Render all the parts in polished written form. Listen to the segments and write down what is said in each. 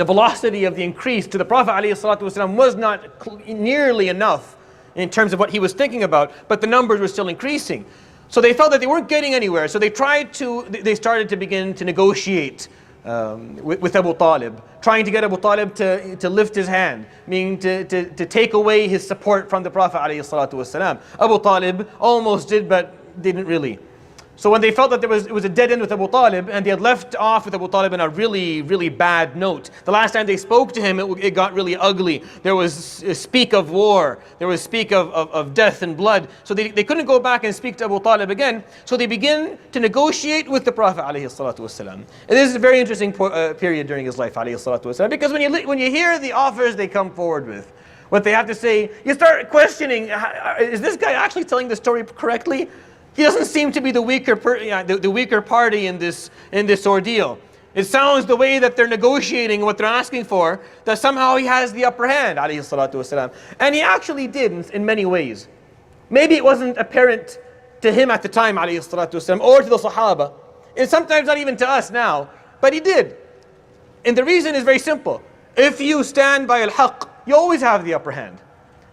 the velocity of the increase to the Prophet ﷺ was not nearly enough in terms of what he was thinking about, but the numbers were still increasing. So they felt that they weren't getting anywhere, so they started to begin to negotiate with Abu Talib, trying to get Abu Talib to lift his hand, meaning to take away his support from the Prophet ﷺ. Abu Talib almost did, but didn't really. So when they felt that it was a dead end with Abu Talib, and they had left off with Abu Talib in a really, really bad note. The last time they spoke to him, it got really ugly. There was speak of war. There was speak of death and blood. So they couldn't go back and speak to Abu Talib again. So they begin to negotiate with the Prophet ﷺ. And this is a very interesting period during his life, ﷺ, because when you hear the offers they come forward with, what they have to say, you start questioning, is this guy actually telling the story correctly? He doesn't seem to be the weaker party in this ordeal. It sounds the way that they're negotiating what they're asking for, that somehow he has the upper hand, alayhi salatu wasalam. And he actually did in many ways. Maybe it wasn't apparent to him at the time, alayhi salatu wasalam, or to the Sahaba, and sometimes not even to us now, but he did. And the reason is very simple. If you stand by al-haq, you always have the upper hand.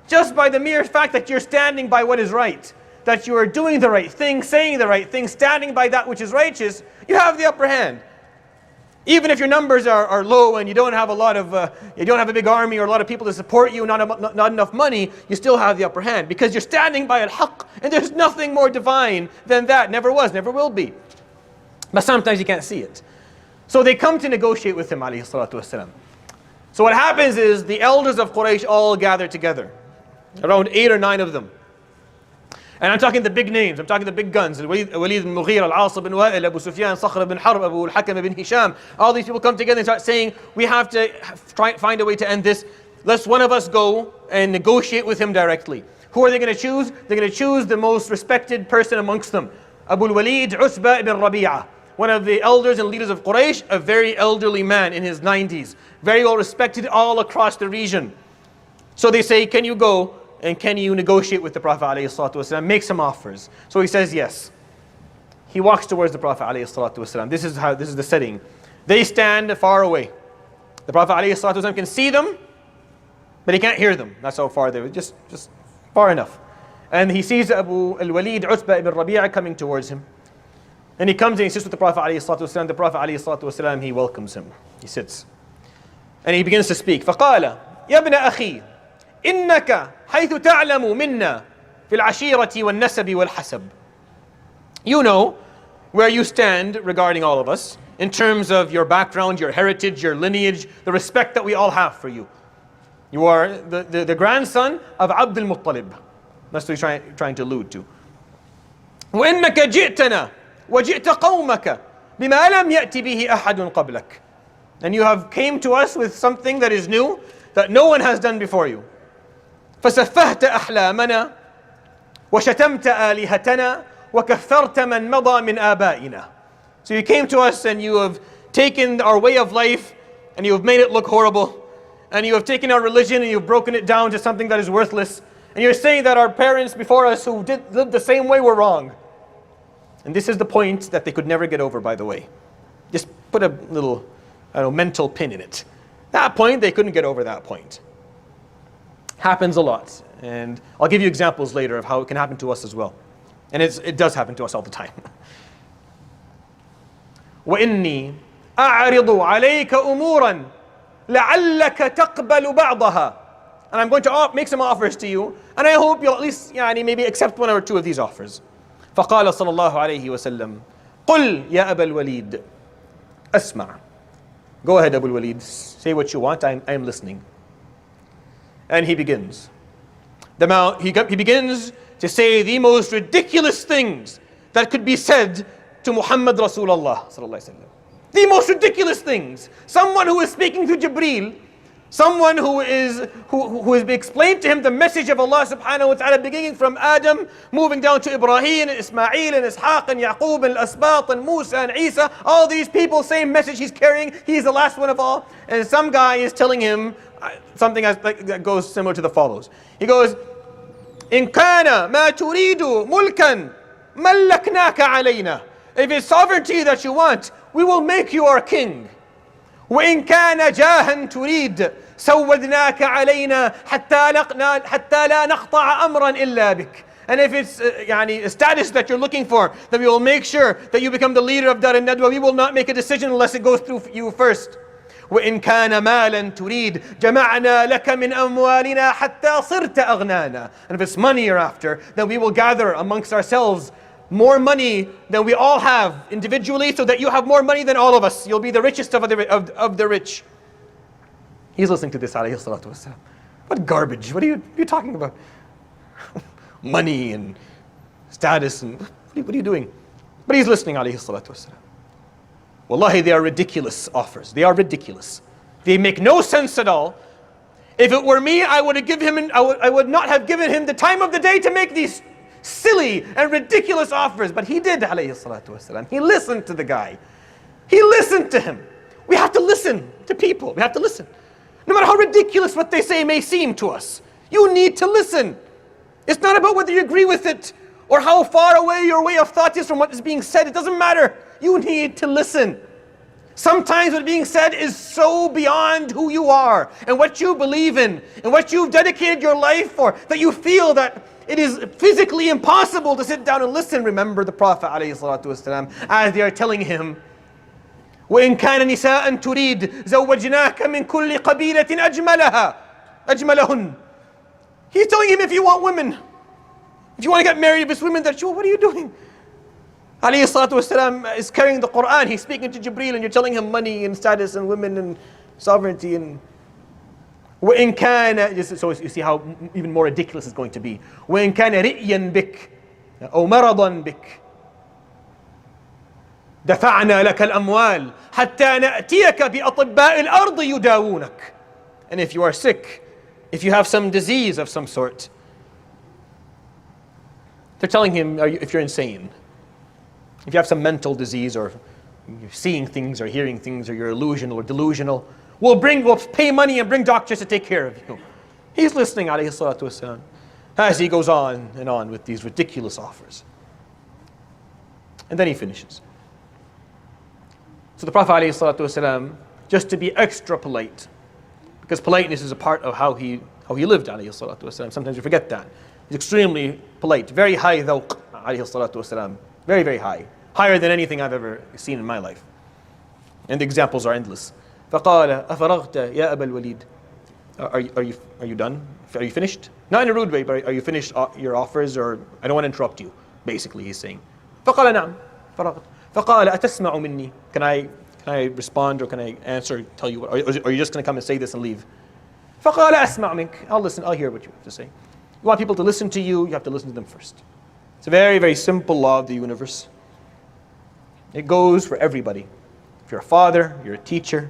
Just by the mere fact that you're standing by what is right, that you are doing the right thing, saying the right thing, standing by that which is righteous, you have the upper hand. Even if your numbers are low and you don't have you don't have a big army or a lot of people to support you, not enough money, you still have the upper hand because you're standing by al-haq, and there's nothing more divine than that. Never was, never will be. But sometimes you can't see it. So they come to negotiate with him, alayhi salatu wasalam. So what happens is the elders of Quraysh all gather together, around 8 or 9 of them. And I'm talking the big names, I'm talking the big guns. Walid ibn Mughira, Al-As ibn Wa'il, Abu Sufyan, Sakhr ibn Harb, Abu al-Hakam ibn Hisham. All these people come together and start saying, we have to find a way to end this. Let's one of us go and negotiate with him directly. Who are they going to choose? They're going to choose the most respected person amongst them. Abu al-Walid Utbah ibn Rabi'ah, one of the elders and leaders of Quraysh, a very elderly man in his 90s. Very well respected all across the region. So they say, can you go? And can you negotiate with the Prophet ﷺ? Make some offers. So he says yes. He walks towards the Prophet ﷺ. This is the setting. They stand far away. The Prophet ﷺ can see them, but he can't hear them. That's how far they were, just far enough. And he sees Abu al-Walid Utbah ibn Rabi'ah coming towards him. And he comes and he sits with the Prophet ﷺ. The Prophet ﷺ, he welcomes him. He sits. And he begins to speak. فَقَالَ يَا ابْنَ أَخِي إِنَّكَ حَيْثُ تَعْلَمُ مِنَّا فِي الْعَشِيرَةِ وَالنَّسَبِ وَالْحَسَبِ. You know where you stand regarding all of us in terms of your background, your heritage, your lineage, the respect that we all have for you. You are the grandson of Abd al-Muttalib. That's what he's trying to allude to. وَإِنَّكَ جِئْتَنَا وَجِئْتَ قَوْمَكَ بِمَا لَمْ يَأْتِ بِهِ أَحَدٌ قَبْلَكَ. And you have came to us with something that is new, that no one has done before you. فَسَفَّهْتَ أَحْلَامَنَا وَشَتَمْتَ آلِهَتَنَا وَكَفَّرْتَ مَنْ مَضَى مِنْ آبَائِنَا. So you came to us and you have taken our way of life and you have made it look horrible. And you have taken our religion and you've broken it down to something that is worthless. And you're saying that our parents before us who lived the same way were wrong. And this is the point that they could never get over, by the way. Just put a little, mental pin in it. That point, they couldn't get over that point. Happens a lot. And I'll give you examples later of how it can happen to us as well. And it does happen to us all the time. وَإِنِّي أَعْرِضُ عَلَيْكَ أُمُورًا لَعَلَّكَ تَقْبَلُ بَعْضَهَا. And I'm going to make some offers to you, and I hope you'll at least maybe accept one or two of these offers. فقال صلى الله عليه وسلم قل يا أبا الوليد أسمع. Go ahead, Abu al-Walid, say what you want, I'm listening. And he begins. He begins to say the most ridiculous things that could be said to Muhammad Rasulullah sallallahu alaihi wasallam. The most ridiculous things. Someone who is speaking to Jibreel, someone who has explained to him the message of Allah subhanahu wa ta'ala, beginning from Adam, moving down to Ibrahim and Ismail and Ishaq and Yaqub and Asbat and Musa and Isa. All these people, same message he's carrying. He's the last one of all. And some guy is telling him something that goes similar to the follows. He goes, إِن كَانَ مَا تُرِيدُ مُلْكًا مَلَّكْنَاكَ عَلَيْنَا. If it's sovereignty that you want, we will make you our king. وإن كان جاها تريد سودناك علينا حتى لا نقطع أمرا إلا بك. And if it's a status that you're looking for, then we will make sure that you become the leader of Dar al-Nadwa. We will not make a decision unless it goes through you first. وإن كان مالا تريد جمعنا لك من أموالنا حتى صرت أغنانا. And if it's money you're after, then we will gather amongst ourselves more money than we all have individually, so that you have more money than all of us. You'll be the richest of the rich. He's listening to this, alayhi salatu wasalam. What garbage? What are you talking about? Money and status and what are you doing? But he's listening, alayhi salatu wasalam. Wallahi, they are ridiculous offers. They are ridiculous. They make no sense at all. If it were me, I would not have given him the time of the day to make these silly and ridiculous offers. But he did, alayhi salatu wasalam. He listened to the guy. He listened to him. We have to listen to people. We have to listen. No matter how ridiculous what they say may seem to us, you need to listen. It's not about whether you agree with it or how far away your way of thought is from what is being said. It doesn't matter. You need to listen. Sometimes what's being said is so beyond who you are and what you believe in and what you've dedicated your life for, that you feel that it is physically impossible to sit down and listen. Remember the Prophet ﷺ, as they are telling him, وَإِن كَانَ نِسَاءً تُرِيد زَوَّجْنَاكَ مِنْ كُلِّ قَبِيلَةٍ أَجْمَلَهُنْ. He's telling him, if you want women, if you want to get married to this women, that what are you doing? Alayhi salatu wasalam is carrying the Quran. He's speaking to Jibreel, and you're telling him money and status and women and sovereignty and وَإِن كَانَ. So you see how even more ridiculous it's going to be. وَإِن كَانَ رِئْيًا بِكَ أو مرضا بك دفعنا لك الأموال حتى نأتيك بأطباء الأرض يداوونك. And if you are sick, if you have some disease of some sort, they're telling him, if you're insane, if you have some mental disease, or you're seeing things or hearing things, or you're illusional or delusional, we'll pay money and bring doctors to take care of you. He's listening, alayhi salatu wasalam, as he goes on and on with these ridiculous offers. And then he finishes. So the Prophet alayhi salatu wasalam, just to be extra polite, because politeness is a part of how he lived, alayhi salatu wasalam. Sometimes we forget that. He's extremely polite, very high dhawq, alayhi salatu wasalam. Very, very high. Higher than anything I've ever seen in my life. And the examples are endless. فَقَالَ أَفَرَغْتَ يَا أَبَا الْوَلِيدِ. Are you done? Are you finished? Not in a rude way, but are you finished your offers? Or I don't want to interrupt you. Basically, he's saying. فَقَالَ نَعْمْ فَرَغْتَ. فَقَالَ أَتَسْمَعُ مِنِّي. Can I respond, or can I answer, tell you what? Or are you just going to come and say this and leave? فَقَالَ أَسْمَعُ مِنْكَ. I'll listen, I'll hear what you have to say. You want people to listen to you, you have to listen to them first. It's a very, very simple law of the universe. It goes for everybody. If you're a father, you're a teacher,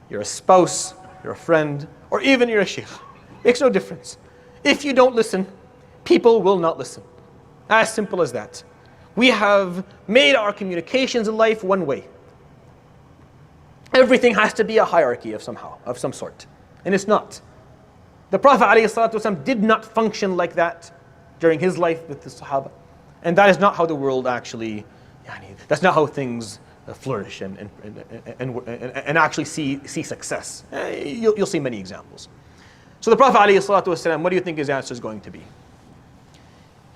you're a spouse, you're a friend, or even you're a sheikh. Makes no difference. If you don't listen, people will not listen. As simple as that. We have made our communications in life one way. Everything has to be a hierarchy of some sort. And it's not. The Prophet ﷺ did not function like that during his life with the Sahaba. And that is not how the world actually, that's not how things flourish and actually see success. You'll see many examples. So the Prophet ﷺ, what do you think his answer is going to be?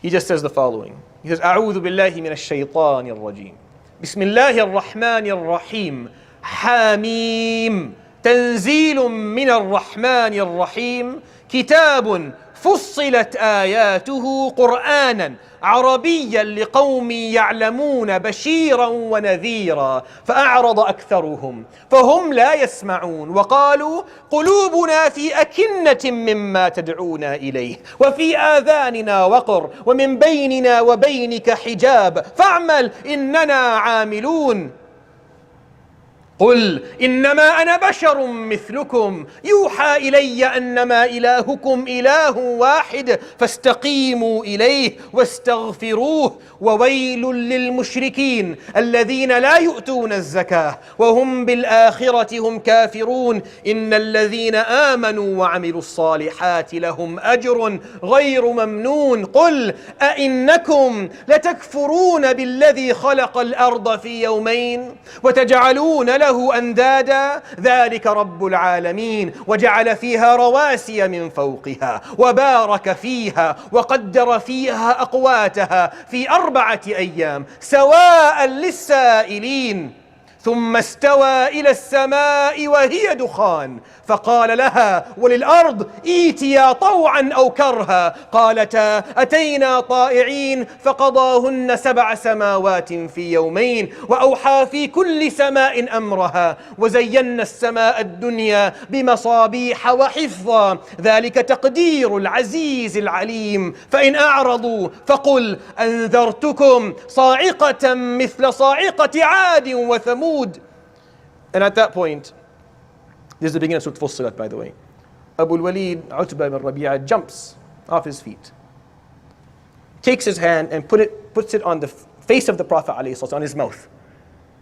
He just says the following. He says, أعوذ بالله من الشيطان الرجيم. بسم الله الرحمن الرحيم. حميم. تنزيل من الرحمن الرحيم. كتاب فصلت آياته قرآنا عربيا لقوم يعلمون بشيرا ونذيرا فأعرض أكثرهم فهم لا يسمعون وقالوا قلوبنا في أكنة مما تدعونا إليه وفي آذاننا وقر ومن بيننا وبينك حجاب فاعمل إننا عاملون قل إنما أنا بشر مثلكم يوحى إلي أنما إلهكم إله واحد فاستقيموا إليه واستغفروه وويل للمشركين الذين لا يؤتون الزكاة وهم بالآخرة هم كافرون إن الذين آمنوا وعملوا الصالحات لهم أجر غير ممنون قل أئنكم لتكفرون بالذي خلق الأرض في يومين وتجعلون له أندادا ذلك رب العالمين وجعل فيها رواسي من فوقها وبارك فيها وقدر فيها أقواتها في 4 أيام سواء للسائلين ثم استوى إلى السماء وهي دخان فقال لها وللأرض ائتيا طوعا أو كرها قالتا أتينا طائعين فقضاهن 7 سماوات في يومين وأوحى في كل سماء أمرها وزينا السماء الدنيا بمصابيح وحفظا ذلك تقدير العزيز العليم فإن أعرضوا فقل أنذرتكم صاعقة مثل صاعقة عاد وثمود. And at that point, this is the beginning of Surah Fussilat, by the way. Abu al-Walid, Utbah ibn Rabi'ah, jumps off his feet, takes his hand and puts it on the face of the Prophet ﷺ, on his mouth,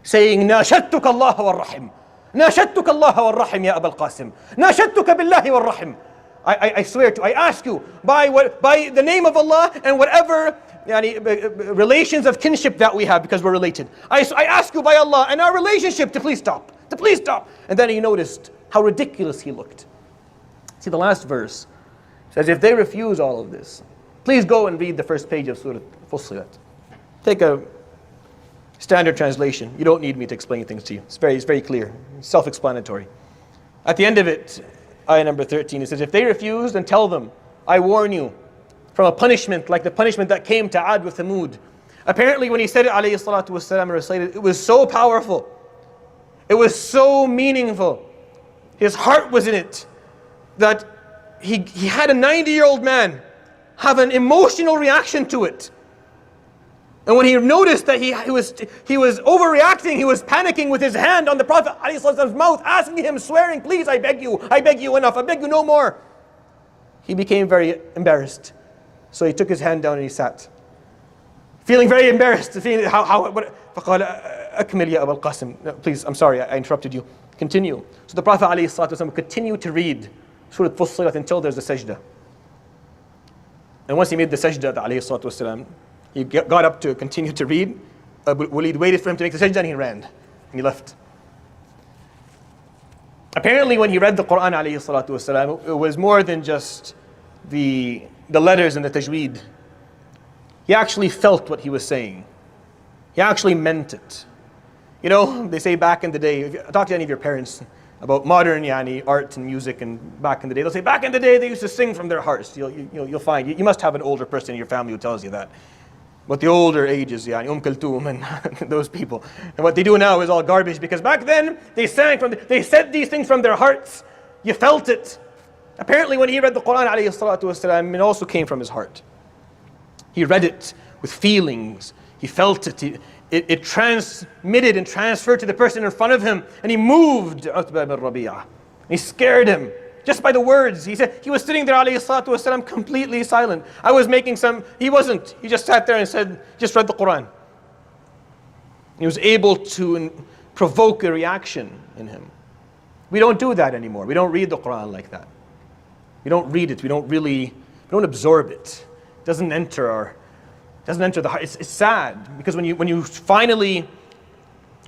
saying, ناشدتك الله والرحم ناشدتك الله والرحم يا أبا القاسم ناشدتك بالله والرحم. I swear to, I ask you by the name of Allah and whatever relations of kinship that we have because we're related. I ask you by Allah and our relationship to please stop. To please stop. And then he noticed how ridiculous he looked. See, the last verse says, if they refuse all of this, please go and read the first page of Surah Fussilat. Take a standard translation. You don't need me to explain things to you. It's very clear, self-explanatory. At the end of it, ayah number 13, it says, if they refuse, then tell them, I warn you from a punishment like the punishment that came to Ad with Thamud. Apparently when he said it, alayhi salatu wasalam, recited, it was so powerful. It was so meaningful. His heart was in it that he had a 90-year-old man have an emotional reaction to it. And when he noticed that he was overreacting, he was panicking with his hand on the Prophet ﷺ's mouth, asking him, swearing, please, I beg you enough, I beg you no more. He became very embarrassed. So he took his hand down and he sat, feeling very embarrassed, feeling فقال أكمل يا أبا القاسم. No, please, I'm sorry, I interrupted you. Continue. So the Prophet ﷺ continued to read Surah Fussilat until there's a sajda. And once he made the sajda, ﷺ, he got up to continue to read. Abu Walid waited for him to make the sajda and he ran. And he left. Apparently when he read the Quran, ﷺ, it was more than just the letters and the tajweed. He actually felt what he was saying. He actually meant it. You know, they say back in the day, if you talk to any of your parents about modern art and music and back in the day, they'll say back in the day they used to sing from their hearts. You'll find, you must have an older person in your family who tells you that. But the older ages, Kulthum and those people. And what they do now is all garbage because back then they said these things from their hearts. You felt it. Apparently when he read the Quran, it also came from his heart. He read it with feelings. He felt it. It transmitted and transferred to the person in front of him. And he moved Utbah ibn Rabi'ah. He scared him just by the words. He said he was sitting there ﷺ completely silent. I was making he wasn't. He just sat there and just read the Quran. He was able to provoke a reaction in him. We don't do that anymore. We don't read the Quran like that. We don't read it. We don't absorb it. It doesn't enter the heart. It's sad because when you finally,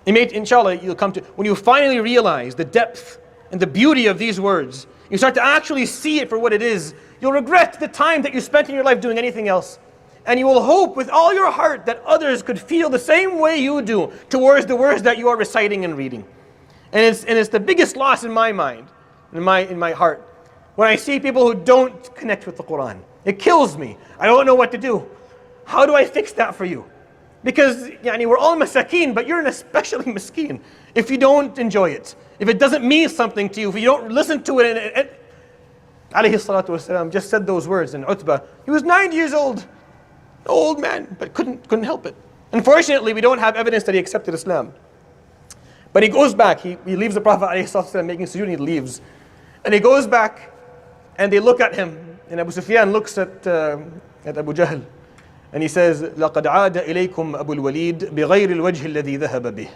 inshallah, you'll come to, when you finally realize the depth and the beauty of these words, you start to actually see it for what it is. You'll regret the time that you spent in your life doing anything else. And you will hope with all your heart that others could feel the same way you do towards the words that you are reciting and reading. And it's the biggest loss in my mind, in my heart, when I see people who don't connect with the Quran. It kills me. I don't know what to do. How do I fix that for you? Because we're all masakeen, but you're an especially miskeen if you don't enjoy it. If it doesn't mean something to you, if you don't listen to it. And alayhi salatu wasalam just said those words in Utbah. He was 90 years old. An old man, but couldn't help it. Unfortunately, we don't have evidence that he accepted Islam. But he goes back. He leaves the Prophet alayhi salatu wasalam making sujood and he leaves. And he goes back and they look at him. And Abu Sufyan looks at Abu Jahl. And he says, لَقَدْ عَادَ إِلَيْكُمْ أَبُو الْوَلِيدِ بِغَيْرِ الْوَجْهِ الَّذِي ذَهَبَ بِهِ.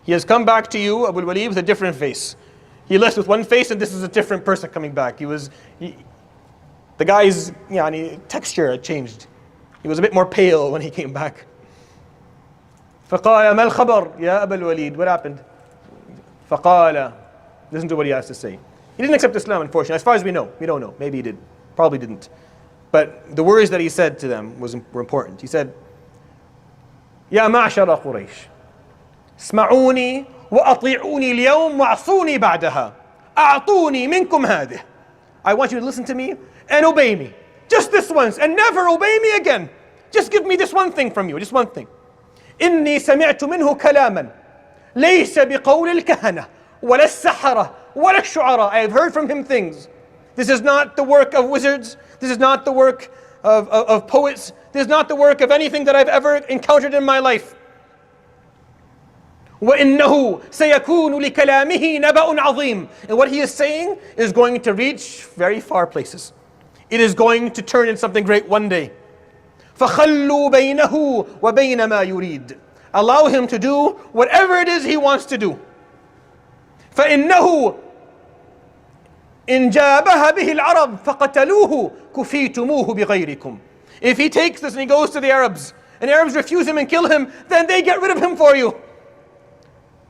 He has come back to you, Abu al-Walid, with a different face. He left with one face and this is a different person coming back. The guy's texture had changed. He was a bit more pale when he came back. فَقَالَ مَا الْخَبَرْ يَا أَبَا الْوَلِيدِ. What happened? فقال, listen to what he has to say. He didn't accept Islam, unfortunately. As far as we know, we don't know. Maybe he did, probably didn't. But the words that he said to them were important. He said, يا معشر قريش اسمعوني وأطيعوني اليوم وأعصوني بعدها أعطوني منكم هذه. I want you to listen to me and obey me. Just this once and never obey me again. Just give me this one thing from you, just one thing. إني سمعت منه كلاما ليس بقول الكهنة ولا السحرة ولا الشعراء. I have heard from him things. This is not the work of wizards. This is not the work of poets. This is not the work of anything that I've ever encountered in my life. وَإِنَّهُ سَيَكُونُ لِكَلَامِهِ نَبَأٌ عَظِيمٌ. And what he is saying is going to reach very far places. It is going to turn into something great one day. فَخَلُّوا بَيْنَهُ وَبَيْنَ مَا يُرِيدُ. Allow him to do whatever it is he wants to do. فَإِنَّهُ إِنْ جَابَهَ بِهِ الْعَرَبُ فَقَتَلُوهُ كُفِيتُمُوهُ بِغَيْرِكُمْ. If he takes this and he goes to the Arabs, and the Arabs refuse him and kill him, then they get rid of him for you.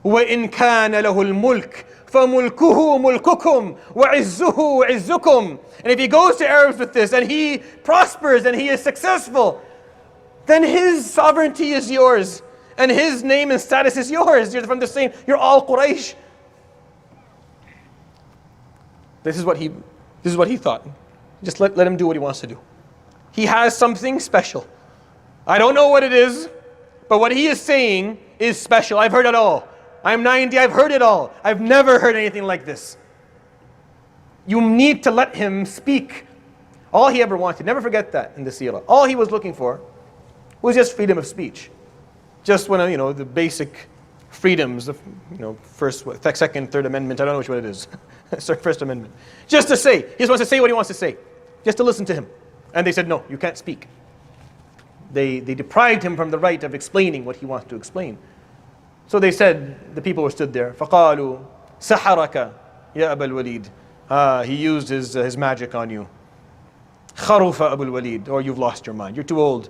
وَإِنْ كَانَ لَهُ الْمُلْكُ فَمُلْكُهُ مُلْكُكُمْ وَعِزُّهُ عِزُّكُمْ. And if he goes to Arabs with this and he prospers and he is successful, then his sovereignty is yours and his name and status is yours. You're from the same, you're all Quraysh. This is what he thought. Just let him do what he wants to do. He has something special. I don't know what it is, but what he is saying is special. I've heard it all. I'm 90, I've heard it all. I've never heard anything like this. You need to let him speak. All he ever wanted, never forget that in the seerah. All he was looking for was just freedom of speech. Just when, the basic freedoms, first, second, third amendment, I don't know which one it is. First amendment. Just to say, he just wants to say what he wants to say. Just to listen to him. And they said, no, you can't speak. They deprived him from the right of explaining what he wants to explain. So they said, the people who stood there, فَقَالُوا سَحَرَكَ يَا أَبَا الْوَلِيدِ. He used his magic on you. خَرُفَ أَبُو الْوَلِيدِ. Or you've lost your mind. You're too old.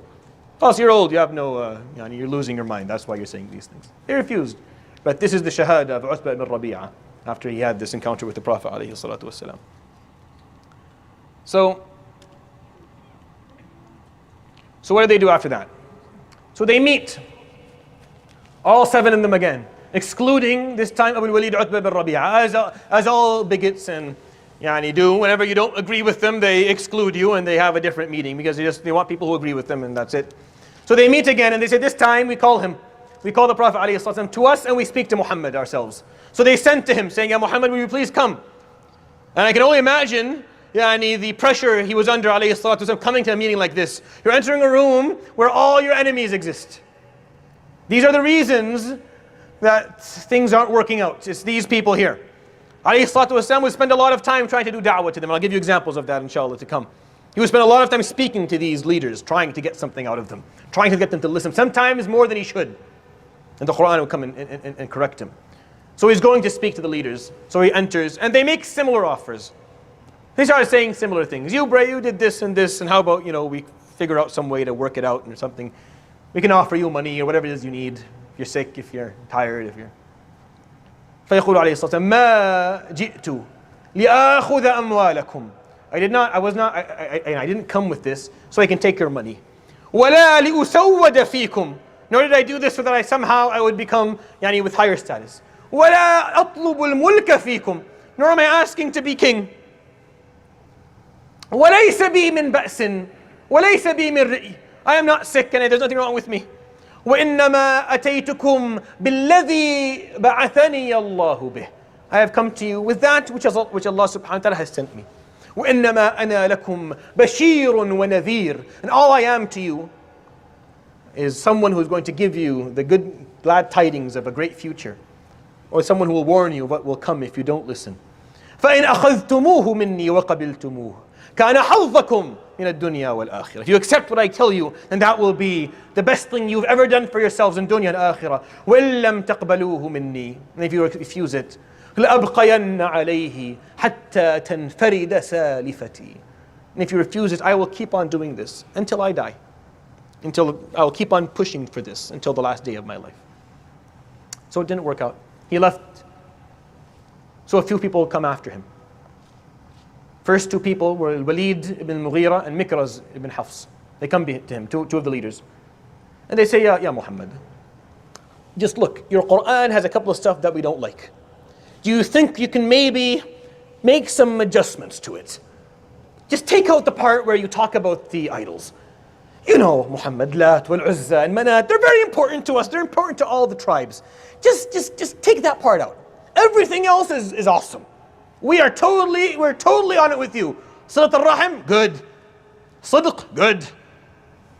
Plus you're old, you have no, you're losing your mind. That's why you're saying these things. They refused. But this is the shahada of Utbah ibn Rabi'ah after he had this encounter with the Prophet alayhi salatu wasalam. So what do they do after that? So they meet. All 7 of them again, excluding this time Abu al-Walid Utbah ibn Rabi'ah, as all bigots and do. Whenever you don't agree with them, they exclude you and they have a different meeting because they want people who agree with them and that's it. So they meet again and they say, this time we call him. We call the Prophet ﷺ to us and we speak to Muhammad ourselves. So they sent to him saying, Ya Muhammad, will you please come? And I can only imagine the pressure he was under ﷺ coming to a meeting like this. You're entering a room where all your enemies exist. These are the reasons that things aren't working out. It's these people here. ﷺ would spend a lot of time trying to do da'wah to them. I'll give you examples of that inshallah to come. He would spend a lot of time speaking to these leaders, trying to get something out of them, trying to get them to listen, sometimes more than he should. And the Quran would come and correct him. So he's going to speak to the leaders. So he enters, and they make similar offers. They started saying similar things. You did this, and how about, we figure out some way to work it out or something. We can offer you money or whatever it is you need. If you're sick, if you're tired, if you're... فيقول عليه الصلاة والسلام ما جئت لآخذ أموالكم. I didn't come with this so I can take your money. ولا لأسود فيكم. Nor did I do this so that I would become with higher status. ولا أطلب الملك فيكم. Nor am I asking to be king. وليس بي من بأس وليس بي من رئي. I am not sick and there's nothing wrong with me. وإنما أتيتكم بالذي بعثني الله به. I have come to you with that which Allah subhanahu wa ta'ala has sent me. وإنما أنا لكم بشير ونذير. And all I am to you is someone who is going to give you the glad tidings of a great future, or someone who will warn you of what will come if you don't listen. فإن أخذتموه مني وقبلتموه كان حظكم من الدنيا والآخرة. If you accept what I tell you, then that will be the best thing you've ever done for yourselves in dunya and akhirah. وإن لم تقبلوه مني. And if you refuse it, لأبقين عليه حتى تنفرد سالفتي. And if you refuse it, I will keep on doing this until I die. Until I will keep on pushing for this until the last day of my life. So it didn't work out. He left So a few people come after him. First two people were Walid ibn Mughira and Mikraz ibn Hafs. They come to him, two of the leaders. And they say, Ya Muhammad, just look, your Quran has a couple of stuff that we don't like. Do you think you can maybe make some adjustments to it? Just take out the part where you talk about the idols. You know, Muhammad, Lat, wal Uzza, and Manat, they're very important to us. They're important to all the tribes. Just take that part out. Everything else is awesome. We're totally on it with you. Silat al-Rahim, good. Sidq, good.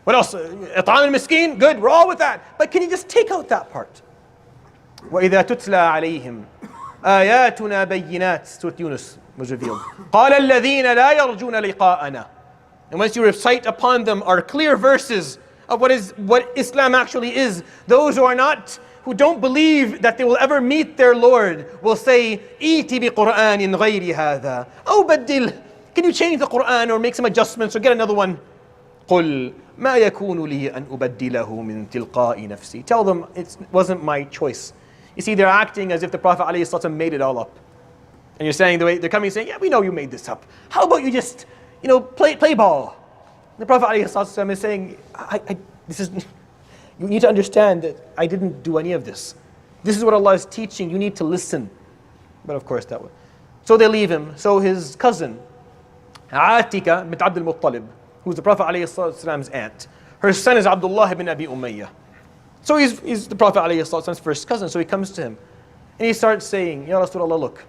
What else? It'am al-Miskeen, good. We're all with that. But can you just take out that part? وَإِذَا تُتْلَى عَلَيْهِمْ آيَاتُنَا بَيِّنَاتٍ Surah Yunus was revealed. قَالَ الَّذِينَ لَا يَرْجُونَ لِقَاءَنَا And once you recite upon them our clear verses of what Islam actually is, those who don't believe that they will ever meet their Lord will say, "Iti bi Qur'anin ghayri hadha." Oh, badil. Can you change the Quran or make some adjustments or get another one? قُلْ مَا يَكُونُ لِي أَنْ أُبَدِّلَهُ مِنْ تِلْقَاءِ نَفْسِي Tell them it wasn't my choice. You see, they're acting as if the Prophet ﷺ made it all up. And you're saying, the way they're coming saying, yeah, we know you made this up. How about you just, play ball? The Prophet ﷺ is saying, you need to understand that I didn't do any of this. This is what Allah is teaching. You need to listen. But of course that way. So they leave him. So his cousin, Atika bint Abd al-Muttalib, who's the Prophet ﷺ's aunt, her son is Abdullah ibn Abi Umayyah. So he's the Prophet ﷺ's first cousin. So he comes to him and he starts saying, Ya Rasulullah, look,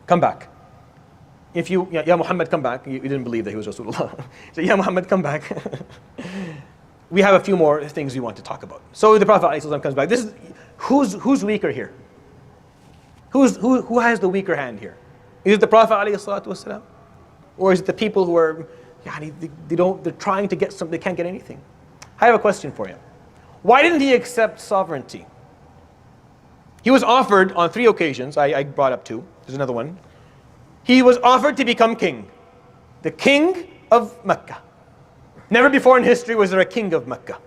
come back. Ya Muhammad, come back. You didn't believe that he was Rasulullah. So, Ya Muhammad, come back. We have a few more things we want to talk about. So the Prophet ﷺ comes back. This is who's weaker here? Who has the weaker hand here? Is it the Prophet ﷺ? Or is it the people who are, they're trying to get something, they can't get anything? I have a question for you. Why didn't he accept sovereignty? He was offered on 3 occasions. I brought up 2. There's another one. He was offered to become king. The king of Mecca. Never before in history was there a king of Mecca.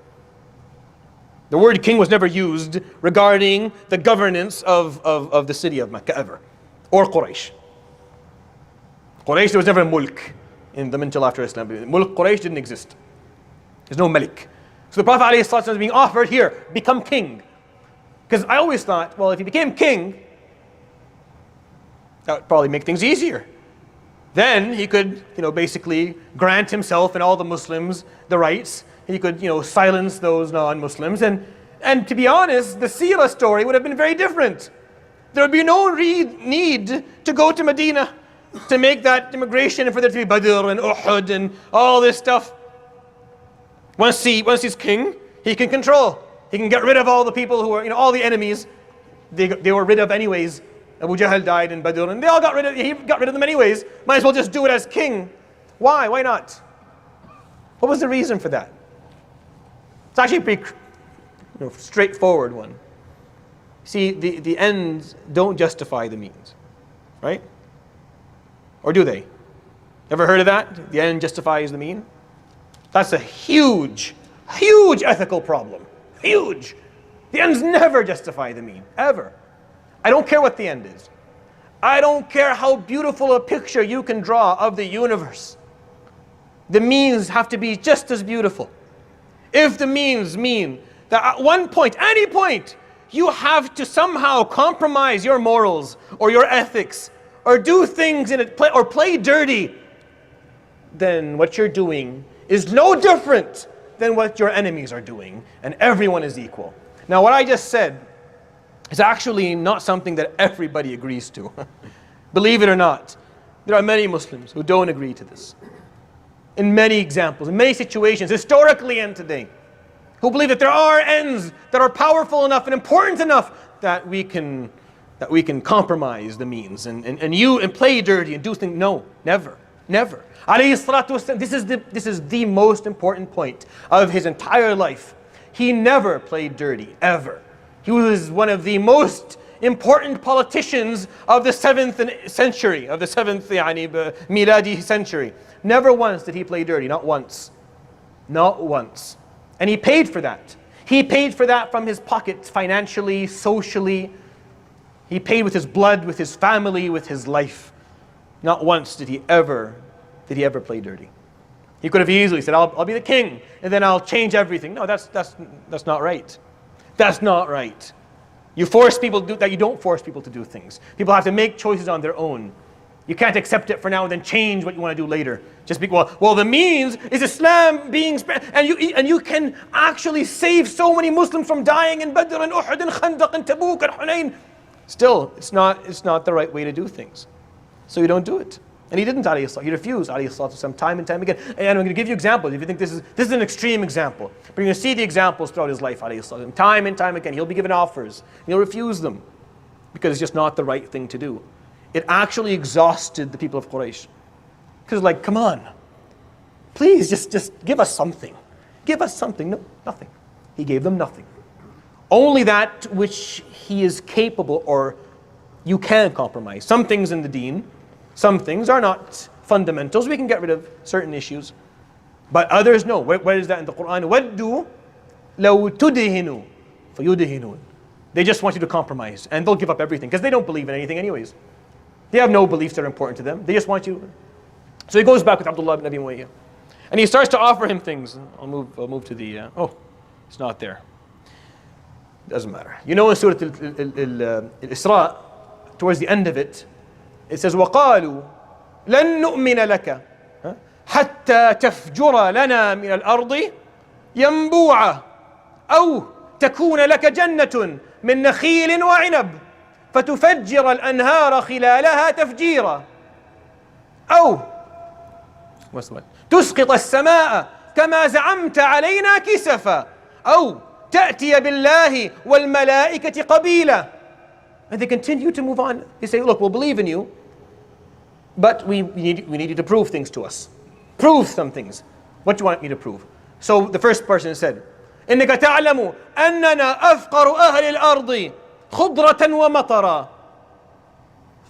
The word king was never used regarding the governance of the city of Mecca ever. Or Quraysh. Quraysh, there was never a mulk in them until after Islam. Mulk Quraysh didn't exist. There's no malik. So the Prophet ﷺ is being offered here, become king. Because I always thought, well, if he became king, that would probably make things easier. Then he could, basically grant himself and all the Muslims the rights. He could, silence those non-Muslims. And to be honest, the Seerah story would have been very different. There would be no need to go to Medina to make that immigration and for there to be Badr and Uhud and all this stuff. Once he's king, he can control. He can get rid of all the people who are, all the enemies. They were rid of anyways. Abu Jahl died in Badr, and he got rid of them anyways. Might as well just do it as king. Why? Why not? What was the reason for that? It's actually a pretty straightforward one. See, the ends don't justify the means, right? Or do they? Ever heard of that? The end justifies the mean? That's a huge, huge ethical problem. Huge. The ends never justify the mean, ever. I don't care what the end is. I don't care how beautiful a picture you can draw of the universe. The means have to be just as beautiful. If the means mean that at one point, any point, you have to somehow compromise your morals or your ethics or do things or play dirty, then what you're doing is no different than what your enemies are doing, and everyone is equal. Now, what I just said is actually not something that everybody agrees to. Believe it or not, there are many Muslims who don't agree to this. In many examples, in many situations, historically and today, who believe that there are ends that are powerful enough and important enough that we can compromise the means and play dirty and do things. No, never. Never. This is the most important point of his entire life. He never played dirty, ever. He was one of the most important politicians of the 7th century, of the 7th Miladi century. Never once did he play dirty, not once. Not once. And he paid for that. He paid for that from his pocket, financially, socially. He paid with his blood, with his family, with his life. Not once did he ever play dirty. He could have easily said, I'll be the king, and then I'll change everything. No, that's not right. That's not right. You force people to do that. You don't force people to do things. People have to make choices on their own. You can't accept it for now and then change what you want to do later. Just because, well, the means is Islam being spread, and you can actually save so many Muslims from dying in Badr and Uhud and Khandaq and Tabuk and Hunayn. Still, it's not the right way to do things. So you don't do it. And he didn't, alayhi salam. He refused, alayhi salatu, time and time again. And I'm going to give you examples. If you think this is an extreme example, but you're going to see the examples throughout his life, alayhi salam. Time and time again, he'll be given offers. He'll refuse them because it's just not the right thing to do. It actually exhausted the people of Quraysh. Because like, come on, please just give us something. Give us something. No, nothing. He gave them nothing. Only that which he is capable or you can compromise. Some things in the deen, some things are not fundamentals. We can get rid of certain issues. But others, no. Where is that in the Quran? وَدُّوا لَوْ تُدْهِنُوا فَيُدْهِنُونَ. They just want you to compromise. And they'll give up everything because they don't believe in anything anyways. They have no beliefs that are important to them. They just want you. So he goes back with Abdullah ibn Abi Muwayyah. And he starts to offer him things. I'll move to the, it's not there. Doesn't matter. You know in Surah Al-Isra, towards the end of it, it says, وَقَالُوا لَن نُؤْمِنَ لَكَ حَتَّى تَفْجُرَ لَنَا مِنَ الْأَرْضِ يَنْبُوعًا أَوْ تَكُونَ لَكَ جَنَّةٌ مِنْ نَخِيلٍ وَعِنَبٍ فتفجر الأنهار خلالها تفجيرا أو تسقط السماء كما زعمت علينا كسفا أو تأتي بالله والملائكة قبيلا. And they continue to move on. They say, look, we'll believe in you, but we need you to prove things to us. Prove some things. What do you want me to prove? So the first person said, إنك تعلم أننا أفقر أهل الأرض خضرة ومطرا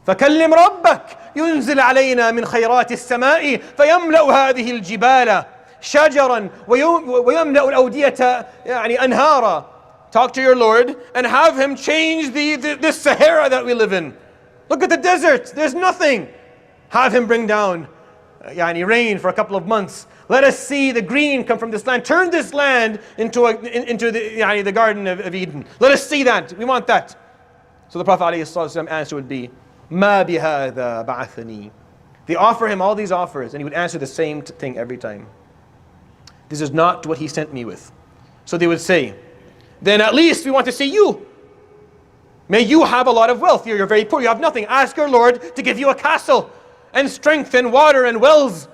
فكلم ربك ينزل علينا من خيرات السماء فيملأ هذه الجبال شجرا ويملأ الأودية يعني أنهارا. Talk to your Lord and have him change this Sahara that we live in. Look at the desert, there's nothing. Have him bring down rain for a couple of months. Let us see the green come from this land. Turn this land into the Garden of Eden. Let us see that. We want that. So the Prophet ﷺ answer would be, مَا بِهَذَا بَعَثَنِي. They offer him all these offers and he would answer the same thing every time. This is not what he sent me with. So they would say, then at least we want to see you. May you have a lot of wealth. You're very poor, you have nothing. Ask your Lord to give you a castle and strength and water and wells.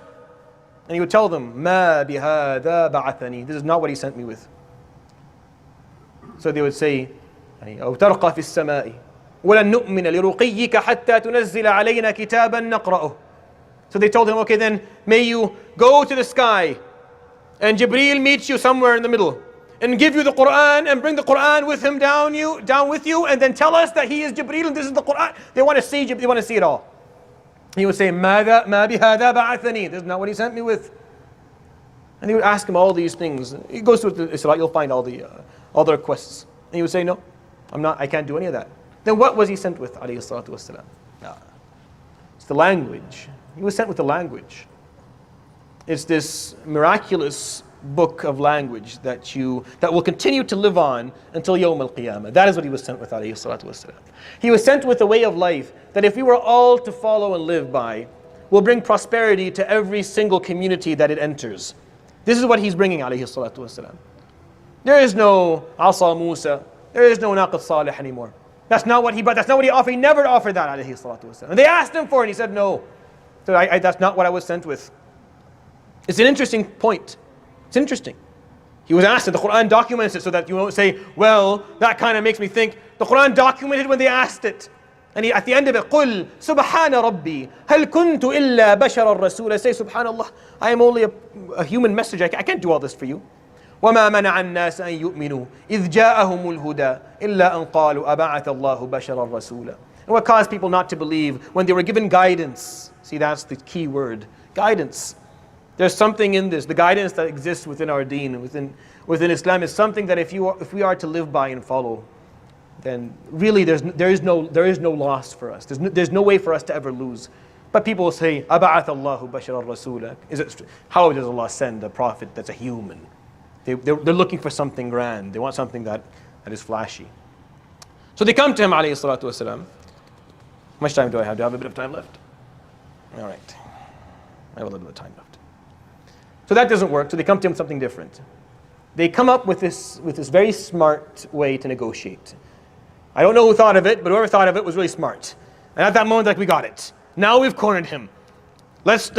And he would tell them, مَا بِهَذَا بَعَثَنِي. This is not what he sent me with. So they would say, أَوْ تَرْقَى فِي السَّمَاءِ وَلَن نُؤْمِنَ لِرُقِيِّكَ حَتَّى تُنَزِّلَ عَلَيْنَا كِتَابًا نَقْرَأُهُ. So they told him, okay then, may you go to the sky and Jibreel meets you somewhere in the middle and give you the Quran and bring the Quran with him down with you and then tell us that he is Jibreel and this is the Quran. They want to see it all. He would say, مَا بِهَذَا بَعَثَنِي. This is not what he sent me with. And he would ask him all these things. He goes through the Isra, you'll find all the requests. And he would say, no, I can't do any of that. Then what was he sent with, alayhi salatu wasalam? It's the language. He was sent with the language. It's this miraculous book of language that will continue to live on until Yawm al-Qiyamah. That is what he was sent with, alayhi salatu wasalam. He was sent with a way of life that if we were all to follow and live by, will bring prosperity to every single community that it enters. This is what he's bringing, alayhi salatu wasalam. There is no Asa Musa, there is no Naqat Salih anymore. That's not what he brought, that's not what he offered. He never offered that, alayhi salatu wasalam. And they asked him for it and he said no. So that's not what I was sent with. It's an interesting point. It's interesting. He was asked, and the Quran documents it so that you won't say, well, that kind of makes me think. The Quran documented when they asked it. And at the end of it, قُلْ سُبْحَانَ رَبِّي هَلْ كُنْتُ إِلَّا بَشَرًا رَسُولًا. Say, subhanallah, I am only a human messenger. I can't do all this for you. وَمَا مَنَعَ النَّاسَ أَن يُؤْمِنُوا إِذْ جَاءَهُمُ الْهُدَى إِلَّا أَن قَالُوا أَبَعَثَ اللَّهُ بَشَرًا رَسُولًا. And what caused people not to believe when they were given guidance? See, that's the key word. Guidance. There's something in this. The guidance that exists within our deen, within Islam, is something that if we are to live by and follow, then really there is no loss for us. There's no way for us to ever lose. But people will say, أَبَعَثَ اللَّهُ بَشَرًا رَسُولًا. How does Allah send a prophet that's a human? They're looking for something grand. They want something that is flashy. So they come to him, alayhi salatu wasalam. How much time do I have? Do I have a bit of time left? All right. I have a little bit of time left. So that doesn't work, so they come to him with something different. They come up with this very smart way to negotiate. I don't know who thought of it, but whoever thought of it was really smart. And at that moment, like, we got it. Now we've cornered him. Let's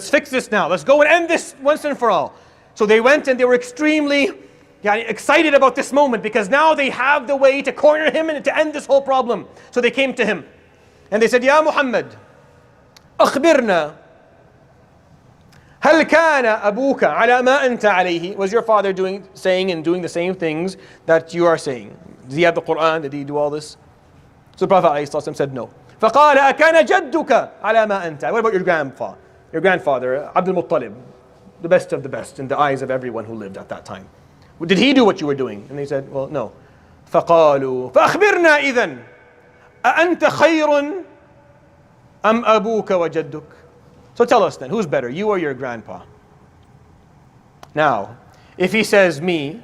fix this now. Let's go and end this once and for all. So they went and they were extremely excited about this moment because now they have the way to corner him and to end this whole problem. So they came to him and they said, Ya Muhammad, أخبرنا هل كان أبوك على ما أنت عليه? Was your father saying and doing the same things that you are saying? Does he have the Quran? Did he do all this? So the Prophet ﷺ said no. فقال أكان جدك على ما أنت? What about your grandfather? Your grandfather, Abdul Muttalib, the best of the best in the eyes of everyone who lived at that time. Did he do what you were doing? And they said, well, no. فقالوا فأخبرنا إذن أأنت خير أم أبوك وجدك? So tell us then, who's better, you or your grandpa? Now, if he says me,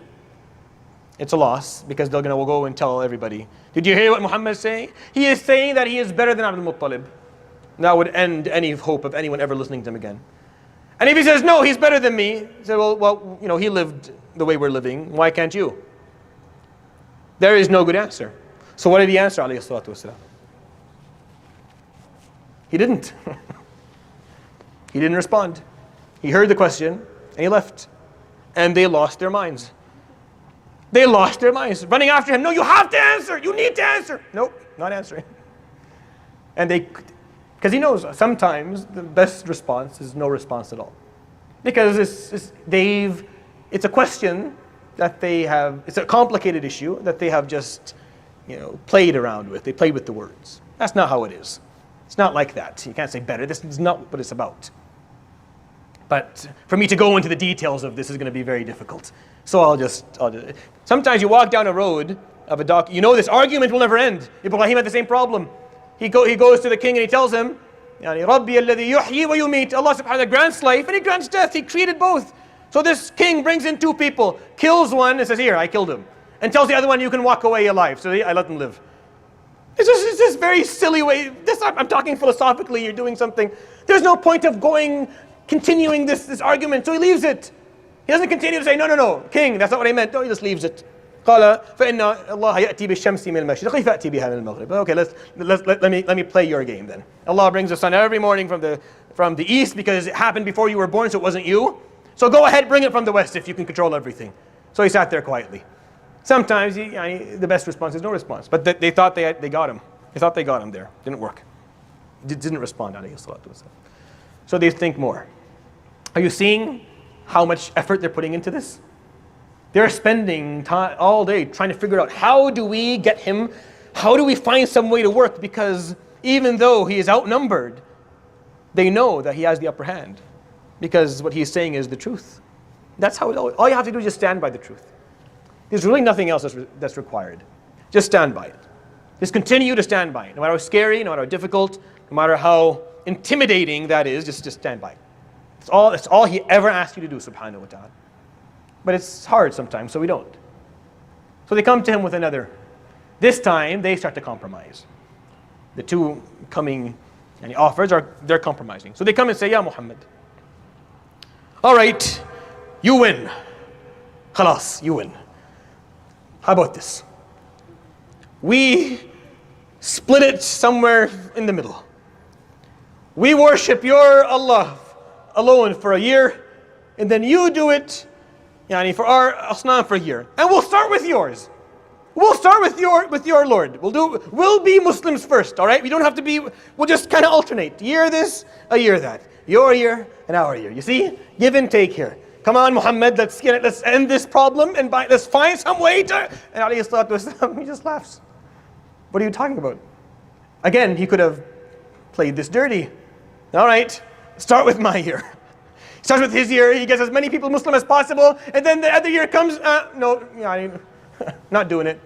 it's a loss because they're going to go and tell everybody. Did you hear what Muhammad is saying? He is saying that he is better than Abdul Muttalib. That would end any hope of anyone ever listening to him again. And if he says, no, he's better than me, he said, well, he lived the way we're living. Why can't you? There is no good answer. So what did he answer, alayhi salatu wasalam? He didn't. He didn't respond. He heard the question and he left. And they lost their minds. They lost their minds. Running after him. No, you have to answer. You need to answer. Nope, not answering. And because he knows sometimes the best response is no response at all. Because it's a question that they have, it's a complicated issue that they have just, played around with. They played with the words. That's not how it is. It's not like that. You can't say better. This is not what it's about. But for me to go into the details of this is going to be very difficult. So I'll just sometimes you walk down a road of a dock, this argument will never end. Ibrahim had the same problem. He goes to the king and he tells him, رَبِّيَ الَّذِي يُحْيِي وَيُمِيتُ. Allah subhanahu wa ta'ala grants life and he grants death. He created both. So this king brings in two people, kills one and says, here, I killed him. And tells the other one, you can walk away alive. So I let them live. It's this very silly way. I'm talking philosophically, you're doing something. There's no point of continuing this argument. So he leaves it. He doesn't continue to say, no, king, that's not what I meant. No, he just leaves it. قال فإن الله يأتي بالشمس من المشرق فأتي بها من المغرب. Okay, let me play your game then. Allah brings the sun every morning from the east because it happened before you were born, so it wasn't you. So go ahead, bring it from the west if you can control everything. So he sat there quietly. Sometimes the best response is no response. But they thought they got him. They thought they got him there. Didn't work. Didn't respond, alayhi salatu wasalam. So they think more. Are you seeing how much effort they're putting into this? They're spending time all day trying to figure out how do we get him, how do we find some way to work, because even though he is outnumbered, they know that he has the upper hand because what he's saying is the truth. That's how all you have to do is just stand by the truth. There's really nothing else that's required. Just stand by it. Just continue to stand by it. No matter how scary, no matter how difficult, no matter how intimidating that is, just stand by it. That's all he ever asked you to do, subhanahu wa ta'ala. But it's hard sometimes, so we don't. So they come to him with another. This time, they start to compromise. The two coming offers they're compromising. So they come and say, Ya Muhammad, all right, you win. Khalas, you win. How about this? We split it somewhere in the middle. We worship your Allah alone for a year, and then you do it for our asnam for a year. And we'll start with yours. We'll start with your Lord. We'll be Muslims first, all right? We don't have to be, we'll just kind of alternate. Year this, a year that. Your year and our year. You see? Give and take here. Come on, Muhammad, let's end this problem and let's find some way to... And alayhi salatu wasalam, he just laughs. What are you talking about? Again, he could have played this dirty. All right, start with my year. Starts with his year, he gets as many people Muslim as possible, and then the other year comes, no, not doing it.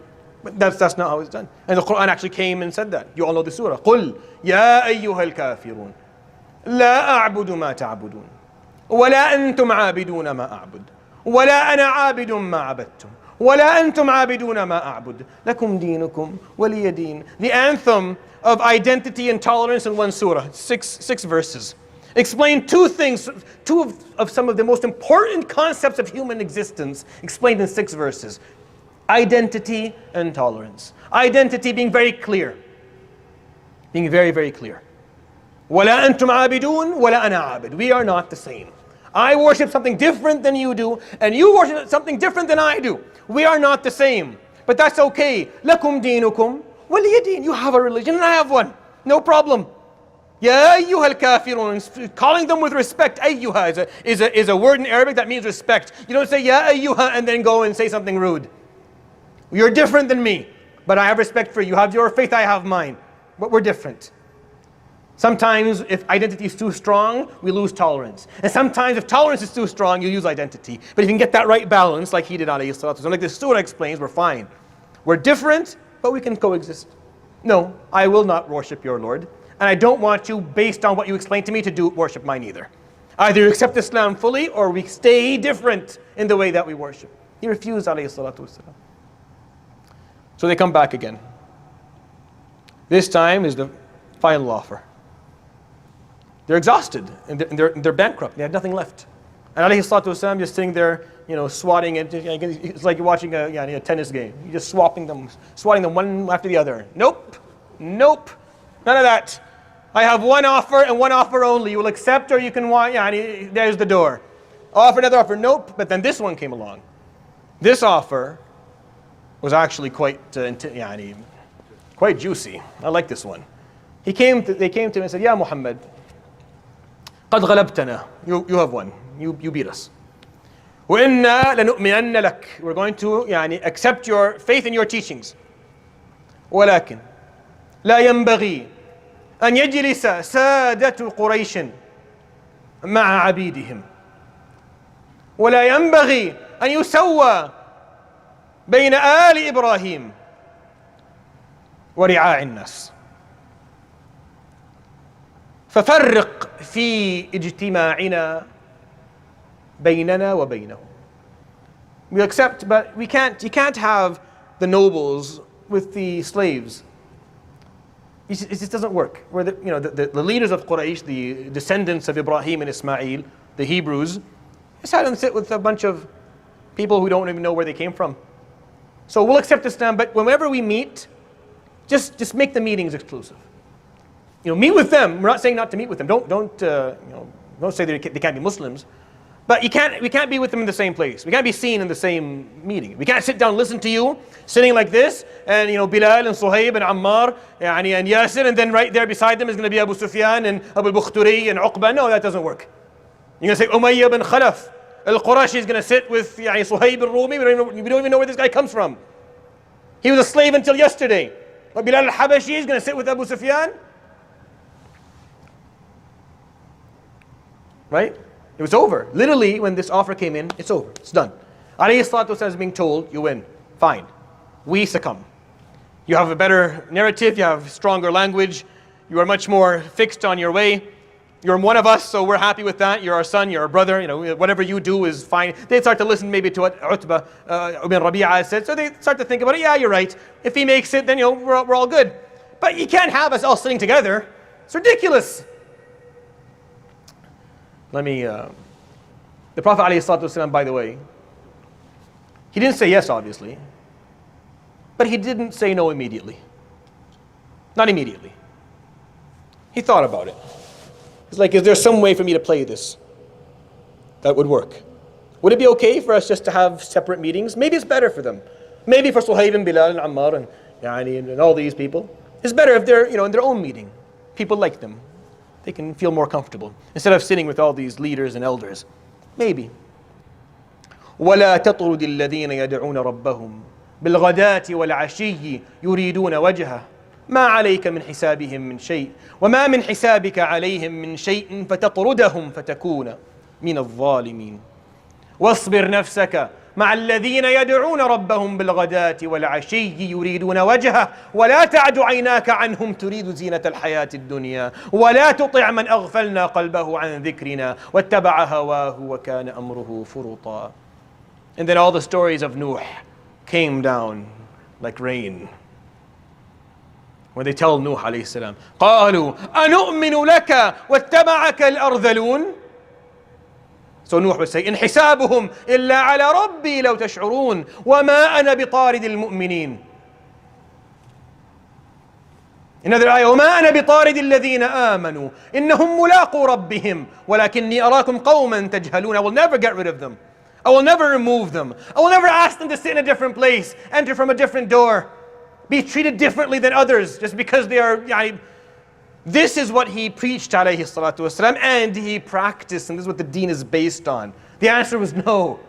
But that's not how it's done. And the Quran actually came and said that. You all know the surah. قُلْ يَا أَيُّهَا الْكَافِرُونَ لَا أَعْبُدُ مَا تَعْبُدُونَ وَلَا أَنْتُمْ عَابِدُونَ مَا أَعْبُدُ وَلَا أَنَا عَابِدٌ مَا عَبَدتُّمْ وَلَا أَنْتُمْ عَابِدُونَ مَا أَعْبُدُ لَكُمْ دِينُكُمْ وَلِيَ دِينِ. The anthem of identity and tolerance in one surah, six verses. Explain two things, two of some of the most important concepts of human existence, explained in 6 verses. Identity and tolerance. Identity being very clear. Being very, very clear. وَلَا أَنْتُمْ عَابِدُونَ وَلَا أَنَا عَابِدٌ. We are not the same. I worship something different than you do, and you worship something different than I do. We are not the same. But that's okay. لَكُمْ دِينُكُمْ وَلِيَ دِينِ. You have a religion and I have one. No problem. Ya ayyuha al-kafirun. Calling them with respect. Ayyuha is a word in Arabic that means respect. You don't say ya ayyuha and then go and say something rude. You're different than me, but I have respect for you. You have your faith, I have mine. But we're different. Sometimes if identity is too strong, we lose tolerance. And sometimes if tolerance is too strong, you use identity. But if you can get that right balance, like he did, alayhi salatu wasalam, like the surah explains, we're fine. We're different, but we can coexist. No, I will not worship your Lord. And I don't want you, based on what you explained to me, to worship mine either. Either you accept Islam fully, or we stay different in the way that we worship. He refused, alayhi salatu wasalam. So they come back again. This time is the final offer. They're exhausted and they're bankrupt. They have nothing left. And alayhi salatu wasalam just sitting there, swatting it. It's like you're watching a tennis game. You're just swatting them one after the other. Nope. None of that. I have one offer and one offer only. You will accept or you can want. There's the door. Offer another offer. Nope. But then this one came along. This offer was actually quite juicy. I like this one. They came to him and said, Ya Muhammad, قد غلبتنا. You have won. You beat us. وإنا لنؤمنن لك. We're going to accept your faith and your teachings. ولكن لا ينبغي أن يجلس سادة قريش مع عبيدهم ولا ينبغي أن يسوى بين آل إبراهيم ورعاع الناس ففرق في اجتماعنا بيننا وبينهم. We accept, but you can't have the nobles with the slaves. It just doesn't work. Where the leaders of Quraysh, the descendants of Ibrahim and Ismail, the Hebrews, just had them sit with a bunch of people who don't even know where they came from. So we'll accept Islam, but whenever we meet, just make the meetings exclusive. Meet with them. We're not saying not to meet with them. Don't say they can't be Muslims. But we can't be with them in the same place. We can't be seen in the same meeting. We can't sit down and listen to you, sitting like this, and Bilal and Suhaib and Ammar and Yasir, and then right there beside them is going to be Abu Sufyan and Abu Bukhturi and Uqba. No, that doesn't work. You're going to say Umayyah bin Khalaf al-Qurashi is going to sit with Suhaib al-Rumi. We don't even know where this guy comes from. He was a slave until yesterday. But Bilal al-Habashi is going to sit with Abu Sufyan. Right? It was over. Literally, when this offer came in, it's over. It's done. Alayhi salatu wasallam is being told, you win. Fine. We succumb. You have a better narrative. You have stronger language. You are much more fixed on your way. You're one of us, so we're happy with that. You're our son. You're our brother. Whatever you do is fine. They start to listen maybe to what Utbah ibn Rabi'ah said. So they start to think about it. Yeah, you're right. If he makes it, then we're all good. But you can't have us all sitting together. It's ridiculous. The Prophet ﷺ, by the way, he didn't say yes, obviously, but he didn't say no immediately. Not immediately. He thought about it. He's like, is there some way for me to play this that would work? Would it be okay for us just to have separate meetings? Maybe it's better for them. Maybe for Suhaib and Bilal and Ammar and all these people. It's better if they're in their own meeting. People like them. They can feel more comfortable instead of sitting with all these leaders and elders. Maybe. ولا تطرد الذين يدعون ربهم بالغداة والعشي يريدون وجهه ما عليك من حسابهم من شيء وما من حسابك عليهم من شيء فتطردهم فتكون من الظالمين واصبر نفسك مع الذين يدعون ربهم بالغداة والعشي يريدون وجهه ولا تعد عيناك عنهم تريد زينة الحياة الدنيا ولا تطع من أغفلنا قلبه عن ذكرنا واتبع هواه وكان أمره فرطا. And then all the stories of Nuh came down like rain. When they tell Nuh alayhi salam, قالوا أنؤمن لك واتبعك الأرذلون. So Nuh would say, إن حسابهم إلا على ربي لو تشعرون وما أنا بطارد المؤمنين. Another ayah, وما أنا بطارد الذين آمنوا إنهم ملاقو ربهم ولكني أراكم قوما تجهلون. I will never get rid of them. I will never remove them. I will never ask them to sit in a different place, enter from a different door, be treated differently than others just because they are. This is what he preached alayhi salatu wasalam, and he practiced, and this is what the deen is based on. The answer was no.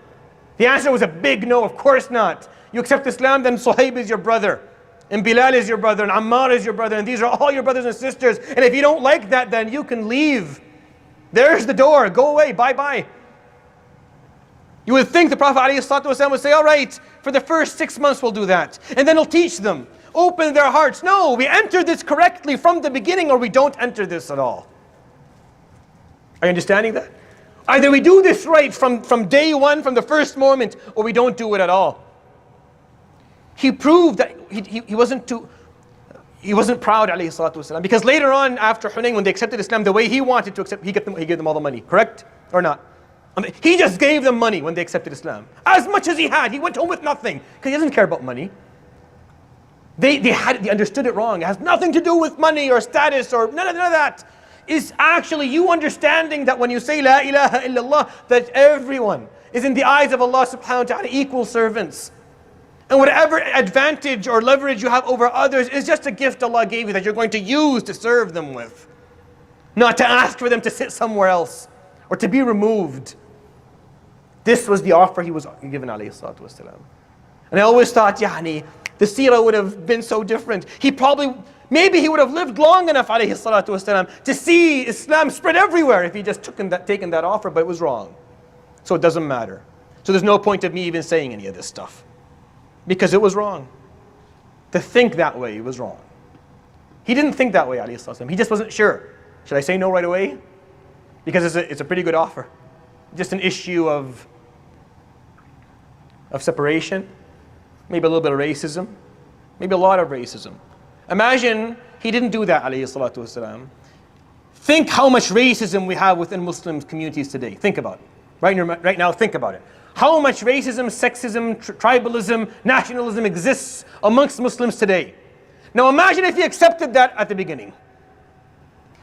The answer was a big no, of course not. You accept Islam, then Suhaib is your brother, and Bilal is your brother, and Ammar is your brother, and these are all your brothers and sisters. And if you don't like that, then you can leave. There's the door, go away, bye-bye. You would think the Prophet ﷺ would say, all right, for the first 6 months we'll do that. And then he'll teach them, open their hearts. No, we enter this correctly from the beginning or we don't enter this at all. Are you understanding that? Either we do this right from day one, from the first moment, or we don't do it at all. He proved that he wasn't proud, alayhi salatu wasalam, because later on after Hunayn, when they accepted Islam the way he wanted to accept, he gave them all the money, correct or not? He just gave them money when they accepted Islam. As much as he had. He went home with nothing. Because he doesn't care about money. They understood it wrong. It has nothing to do with money or status or none of that. It's actually you understanding that when you say La ilaha illallah, that everyone is in the eyes of Allah subhanahu wa ta'ala equal servants. And whatever advantage or leverage you have over others is just a gift Allah gave you that you're going to use to serve them with. Not to ask for them to sit somewhere else or to be removed. This was the offer he was given, alayhi salatu wasalam. And I always thought, the seerah would have been so different. Maybe he would have lived long enough, alayhi salatu wasalam, to see Islam spread everywhere if he just taken that offer, but it was wrong. So it doesn't matter. So there's no point of me even saying any of this stuff. Because it was wrong. To think that way was wrong. He didn't think that way, alayhi salatu wasalam. He just wasn't sure. Should I say no right away? Because it's a pretty good offer. Just an issue of separation, maybe a little bit of racism, maybe a lot of racism. Imagine he didn't do that, alayhi salatu wasalam. Think how much racism we have within Muslim communities today. Think about it. Right now, think about it. How much racism, sexism, tribalism, nationalism exists amongst Muslims today. Now imagine if he accepted that at the beginning.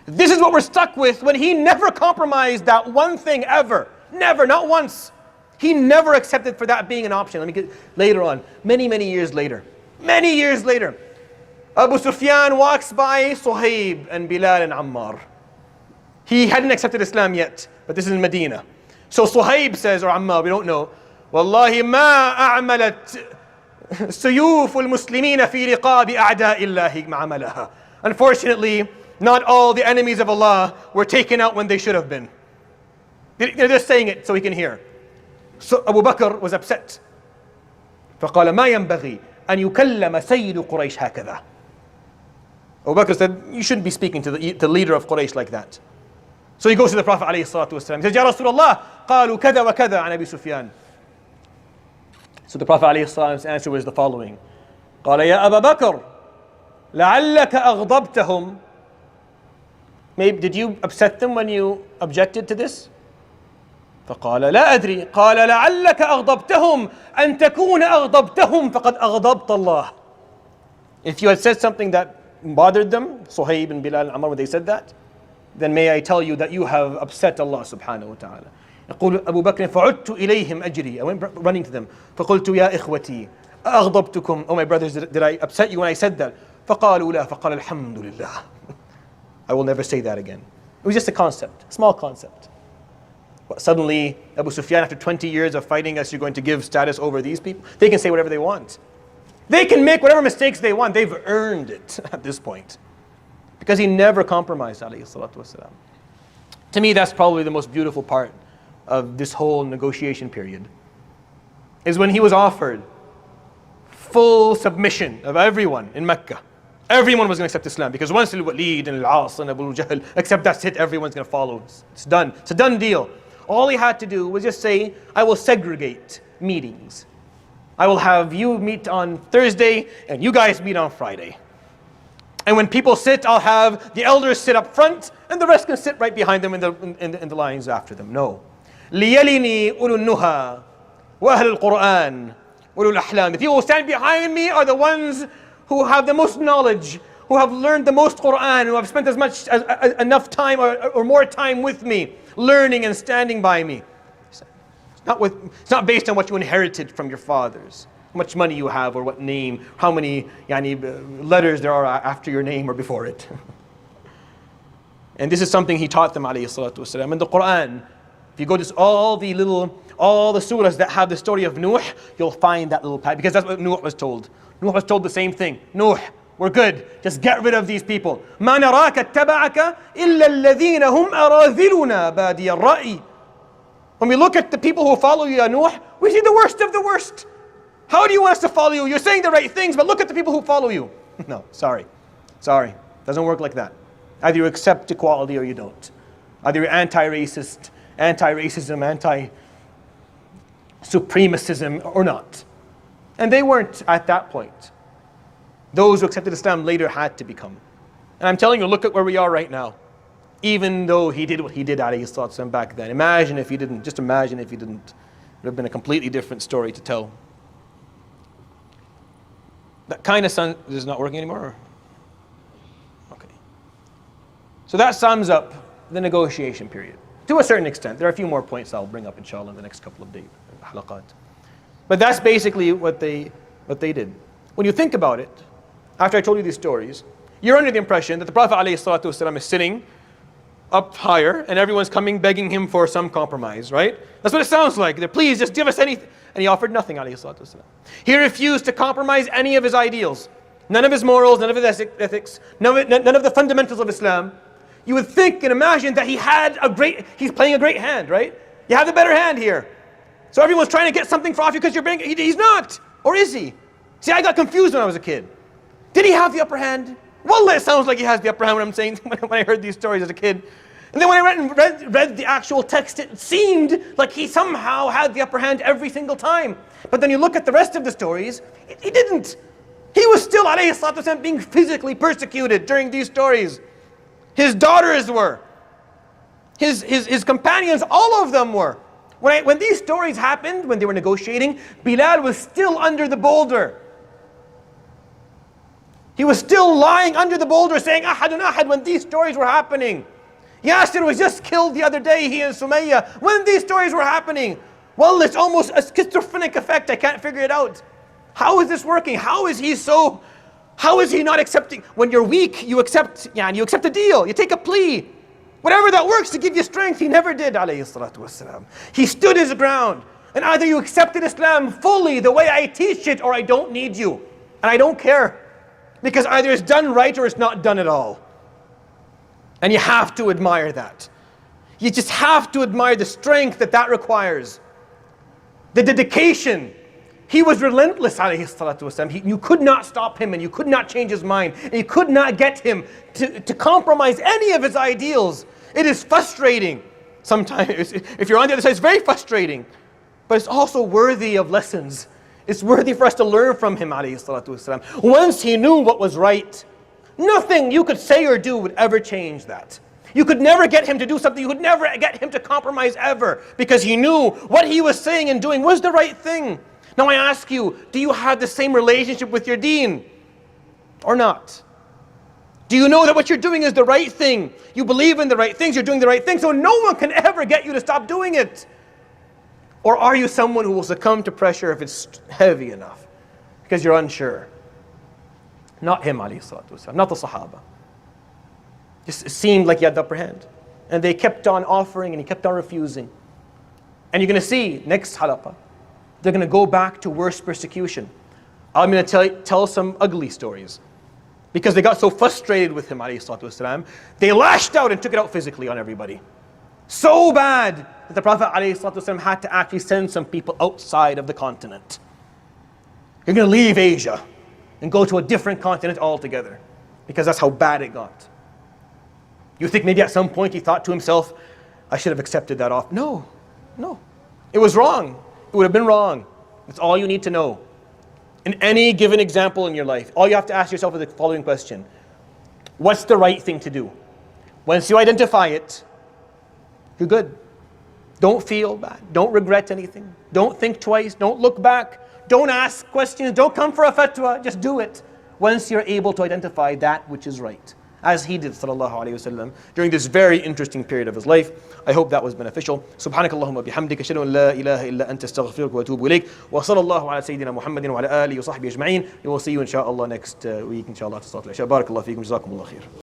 This is what we're stuck with when he never compromised that one thing ever. Never, not once. He never accepted for that being an option. Let me get later on, many years later. Many years later, Abu Sufyan walks by Suhaib and Bilal and Ammar. He hadn't accepted Islam yet, but this is in Medina. So Suhaib says, or Ammar, we don't know, Wallahi ma a'malat suyuf al-muslimina fi riqabi a'da'illahi ma'amalaha. Unfortunately, not all the enemies of Allah were taken out when they should have been. They're just saying it so he can hear. So Abu Bakr was upset. فقال ما ينبغي أن يكلم سيد قريش هكذا. Abu Bakr said, you shouldn't be speaking to the leader of Quraysh like that. So he goes to the Prophet عليه الصلاة والسلام. He says, يا رسول الله قالوا كذا وكذا عن أبي سفيان. So the Prophet عليه الصلاة والسلام's answer was the following. قال يا أبا بكر لعلك أغضبتهم. Maybe did you upset them when you objected to this? فقال لا أدري. قال لعلك أغضبتهم أن تكون أغضبتهم فقد أغضبت الله. If you had said something that bothered them, Suhaib and Bilal and Ammar, when they said that, then may I tell you that you have upset Allah subhanahu wa ta'ala. يقول أبو بكر فعدت إليهم أجري. I went running to them. فقلت يا إخوتي أغضبتكم. Oh my brothers, did I upset you when I said that? فقالوا لا. فقال الحمد لله. I will never say that again. It was just a concept, a small concept. But suddenly, Abu Sufyan, after 20 years of fighting us, you're going to give status over these people? They can say whatever they want. They can make whatever mistakes they want. They've earned it at this point. Because he never compromised, alayhi salatu wasalam. To me, that's probably the most beautiful part of this whole negotiation period. is when he was offered full submission of everyone in Mecca. Everyone was going to accept Islam, because once Al-Walid and Al-As and Abu Jahl accept, that's it, everyone's going to follow. It's done. It's a done deal. All he had to do was just say, I will segregate meetings. I will have you meet on Thursday and you guys meet on Friday. And when people sit, I'll have the elders sit up front and the rest can sit right behind them in the lines after them. No. لِيَلِنِي أُولُو النُّهَى وَأَهْلُ الْقُرْآنِ وَأُولُو الْأَحْلَامِ. The people who stand behind me are the ones who have the most knowledge, who have learned the most Qur'an, who have spent enough time or more time with me, learning and standing by me. It's not based on what you inherited from your fathers, how much money you have or what name, how many letters there are after your name or before it. And this is something he taught them, alayhi salatu wasalam. In the Qur'an, if you go to all the surahs that have the story of Nuh, you'll find that little path, because that's what Nuh was told. Nuh was told the same thing. Nuh, we're good. Just get rid of these people. مَا نَرَاكَ اتَّبَعَكَ إِلَّا الَّذِينَ هُمْ أَرَاذِلُنَا بَادِيَ الرَّأْيِ. When we look at the people who follow you, Nuh, we see the worst of the worst. How do you want us to follow you? You're saying the right things, but look at the people who follow you. No, sorry. Doesn't work like that. Either you accept equality or you don't. Either you're anti-racist, anti-racism, anti-supremacism or not. And they weren't at that point. Those who accepted Islam later had to become. And I'm telling you, look at where we are right now. Even though he did what he did, alayhi salatu wasalam, back then. Imagine if he didn't. Just imagine if he didn't. It would have been a completely different story to tell. That kind of sun is not working anymore? Okay. So that sums up the negotiation period. To a certain extent. There are a few more points I'll bring up, inshallah, in the next couple of days. Halaqat. But that's basically what they did. When you think about it, after I told you these stories, you're under the impression that the Prophet ﷺ is sitting up higher and everyone's coming begging him for some compromise, right? That's what it sounds like. They're, please just give us anything. And he offered nothing, ﷺ. He refused to compromise any of his ideals. None of his morals, none of his ethics, none of the fundamentals of Islam. You would think and imagine that he's playing a great hand, right? You have the better hand here. So everyone's trying to get something off you because you're bringing, he's not. Or is he? See, I got confused when I was a kid. Did he have the upper hand? Wallah, it sounds like he has the upper hand when I'm saying, when I heard these stories as a kid. And then when I read the actual text, it seemed like he somehow had the upper hand every single time. But then you look at the rest of the stories, he didn't. He was still, alayhi salatu wasalam, being physically during these stories. His daughters were. His companions, all of them were. When these stories happened, when they were negotiating, Bilal was still under the boulder. He was still lying under the boulder saying, Ahadun Ahad, when these stories were happening. Yasir was just killed the other day, he and Sumayya, when these stories were happening. Well, it's almost a schizophrenic effect, I can't figure it out. How is this working? How is he not accepting? When you're weak, you accept a deal, you take a plea. Whatever that works to give you strength, he never did, alayhi salatu wasalam. He stood his ground. And either you accepted Islam fully, the way I teach it, or I don't need you. And I don't care. Because either it's done right or it's not done at all. And you have to admire that. You just have to admire the strength that requires. The dedication. He was relentless, alayhi salatu wasalam. You could not stop him and you could not change his mind. And you could not get him to compromise any of his ideals. It is frustrating. Sometimes, if you're on the other side, it's very frustrating. But it's also worthy of lessons. It's worthy for us to learn from him, alayhi salatu wasalam. Once he knew what was right, nothing you could say or do would ever change that. You could never get him to do something. You could never get him to compromise ever. Because he knew what he was saying and doing was the right thing. Now I ask you, do you have the same relationship with your deen? Or not? Do you know that what you're doing is the right thing? You believe in the right things, you're doing the right thing, so no one can ever get you to stop doing it. Or are you someone who will succumb to pressure if it's heavy enough? Because you're unsure. Not him, alayhi salatu wasalam, not the Sahaba. Just it seemed like he had the upper hand. And they kept on offering and he kept on refusing. And you're going to see, next halaqah, they're going to go back to worse persecution. I'm going to tell some ugly stories. Because they got so frustrated with him, alayhi salatu wasalam, they lashed out and took it out physically on everybody. So bad that the Prophet ﷺ had to actually send some people outside of the continent. You're going to leave Asia and go to a different continent altogether, because that's how bad it got. You think maybe at some point he thought to himself, I should have accepted that offer. No. It was wrong. It would have been wrong. That's all you need to know. In any given example in your life, all you have to ask yourself is the following question. What's the right thing to do? Once you identify it, you're good. Don't feel bad. Don't regret anything. Don't think twice. Don't look back. Don't ask questions. Don't come for a fatwa. Just do it. Once you're able to identify that which is right, as he did sallallahu alayhi wasallam during this very interesting period of his life. I hope that was beneficial. Subhanakallahumma bihamdika ashhadu an la ilaha illa anta astaghfiruka wa atubu ilayk. Wa sallallahu ala sayyidina Muhammadin wa ala alihi wa sahbihi ajma'in. We will see you inshallah next week inshallah to start. Barakallahu feekum. Jazakumullah khair.